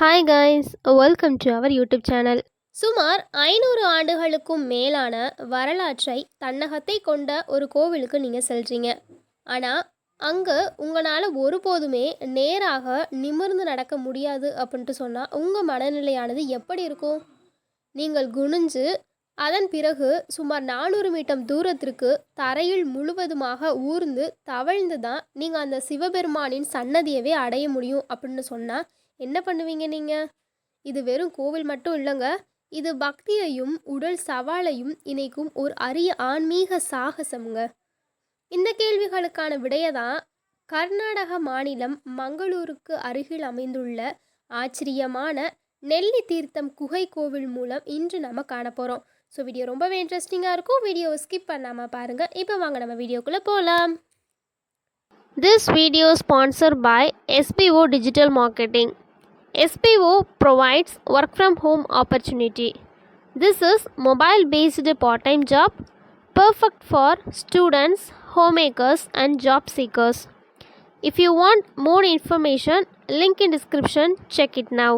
Hi guys, welcome to our YouTube channel. சுமார் 500 ஆண்டுகளுக்கும் மேலான வரலாற்றை தன்னகத்தை கொண்ட ஒரு கோவிலுக்கு நீங்கள் செல்றீங்க. ஆனால் அங்கே உங்களால் ஒருபோதுமே நேராக நிமிர்ந்து நடக்க முடியாது அப்படின்ட்டு சொன்னால் உங்கள் மனநிலையானது எப்படி இருக்கும்? நீங்கள் குனிஞ்சு அதன் பிறகு சுமார் 400 மீட்டர் தூரத்திற்கு தரையில் முழுவதுமாக ஊர்ந்து தவழ்ந்து தான் நீங்கள் அந்த சிவபெருமானின் சன்னதியவே அடைய முடியும் அப்படின்னு சொன்னால் என்ன பண்ணுவீங்க நீங்கள்? இது வெறும் கோவில் மட்டும் இல்லைங்க, இது பக்தியையும் உடல் சவாலையும் இணைக்கும் ஒரு அரிய ஆன்மீக சாகசம்ங்க. இந்த கேள்விகளுக்கான விடையை தான் கர்நாடக மாநிலம் மங்களூருக்கு அருகில் அமைந்துள்ள ஆச்சரியமான நெல்லி தீர்த்தம் குகை கோவில் மூலம் இன்று நம்ம காண போகிறோம். ஸோ வீடியோ ரொம்பவே இன்ட்ரெஸ்டிங்காக இருக்கும். வீடியோவை ஸ்கிப் பண்ணாமல் பாருங்கள். இப்போ வாங்க நம்ம வீடியோக்குள்ளே போகலாம். This video sponsored by SPO Digital Marketing. SPO provides work from home opportunity. This is mobile based part-time job perfect for students, homemakers and job seekers. If you want more information, link in description, check it now.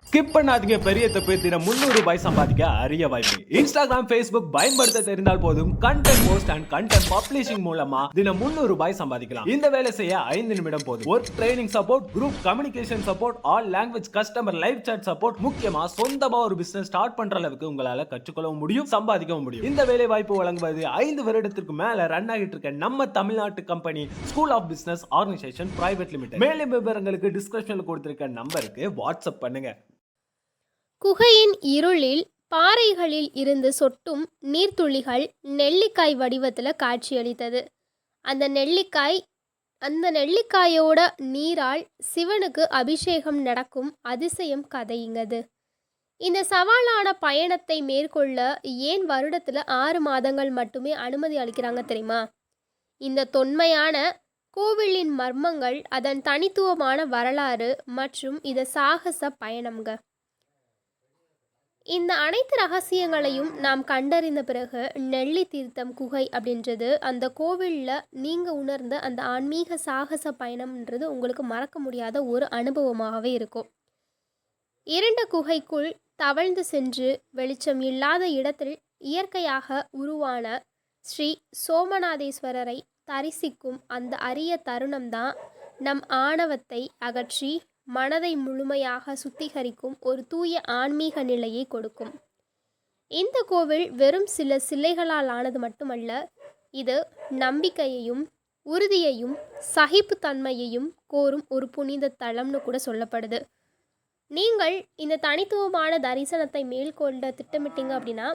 Skip பண்ணாதீங்க, பெரிய தப்பு. தினம் 300 ரூபாய் சம்பாதிக்க அரிய வாய்ப்பு. Instagram, Facebook பயன்படுத்த தெரிந்தால் போதும் content post and content publishing மூலமா தினம் 300 ரூபாய் சம்பாதிக்கலாம். இந்த வேலை செய்ய 5 நிமிடம் போதும். Work training support, group communication support, all language customer live chat support, முக்கியமா சொந்தமா ஒரு பிசினஸ் ஸ்டார்ட் பண்ற அளவுக்கு உங்களால கற்றுக்கொள்ளவும் முடியும், சம்பாதிக்கவும் முடியும். இந்த வேலை வாய்ப்பு வழங்குவது 5 வருடத்திற்கு மேல ரன் ஆகிட்டு இருக்க நம்ம தமிழ்நாட்டு company school of business organisation private limited. மேலும் விவரங்களுக்கு டிஸ்கிரிப்ஷன்ல கொடுத்திருக்க நம்பருக்கு வாட்ஸ்அப் பண்ணுங்க. குகையின் இருளில் பாறைகளில் இருந்து சொட்டும் நீர்த்துளிகள் நெல்லிக்காய் வடிவத்தில் காட்சியளித்தது. அந்த நெல்லிக்காயோட நீரால் சிவனுக்கு அபிஷேகம் நடக்கும் அதிசயம் கதையுங்கது. இந்த சவாலான பயணத்தை மேற்கொள்ள ஏன் வருடத்தில் 6 மாதங்கள் மட்டுமே அனுமதி அளிக்கிறாங்க தெரியுமா? இந்த தொன்மையான கோவிலின் மர்மங்கள், அதன் தனித்துவமான வரலாறு மற்றும் இது சாகச பயணம்ங்க. இந்த அனைத்து ரகசியங்களையும் நாம் கண்டறிந்த பிறகு நெல்லி தீர்த்தம் குகை அப்படின்றது அந்த கோவிலில் நீங்கள் உணர்ந்த அந்த ஆன்மீக சாகச பயணம்ன்றது உங்களுக்கு மறக்க முடியாத ஒரு அனுபவமாகவே இருக்கும். இரண்ட குகைக்குள் தவழ்ந்து சென்று வெளிச்சம் இல்லாத இடத்தில் இயற்கையாக உருவான ஸ்ரீ சோமநாதேஸ்வரரை தரிசிக்கும் அந்த அரிய தருணம்தான் நம் ஆணவத்தை அகற்றி மனதை முழுமையாக சுத்திகரிக்கும் ஒரு தூய ஆன்மீக நிலையை கொடுக்கும். இந்த கோவில் வெறும் சில சிலைகளால் ஆனது மட்டுமல்ல, இது நம்பிக்கையையும் உறுதியையும் சகிப்புத்தன்மையையும் கோரும் ஒரு புனித தலம்னு கூட சொல்லப்படுது. நீங்கள் இந்த தனித்துவமான தரிசனத்தை மேற்கொண்ட திட்டமிட்டீங்க அப்படின்னா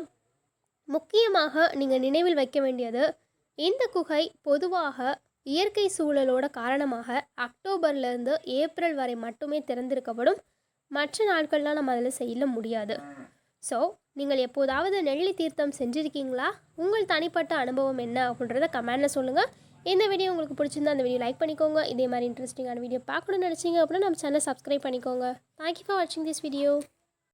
முக்கியமாக நீங்கள் நினைவில் வைக்க வேண்டியது, இந்த குகை பொதுவாக இயற்கை சூழலோட காரணமாக அக்டோபர்லேருந்து ஏப்ரல் வரை மட்டுமே திறந்திருக்கப்படும். மற்ற நாட்கள்லாம் நம்ம அதில் செய்ய முடியாது. ஸோ நீங்கள் எப்போதாவது நெல்லி தீர்த்தம் செஞ்சுருக்கீங்களா? உங்கள் தனிப்பட்ட அனுபவம் என்ன அப்படின்றத கமெண்டில் சொல்லுங்கள். இந்த வீடியோ உங்களுக்கு பிடிச்சிருந்தா அந்த வீடியோ லைக் பண்ணிக்கோங்க. இதே மாதிரி இன்ட்ரெஸ்டிங்கான வீடியோ பார்க்கணும்னு நினச்சிங்க அப்படின்னா நம்ம சேனல் சப்ஸ்கிரைப் பண்ணிக்கோங்க. தேங்க்யூ ஃபார் வாட்சிங் திஸ் வீடியோ.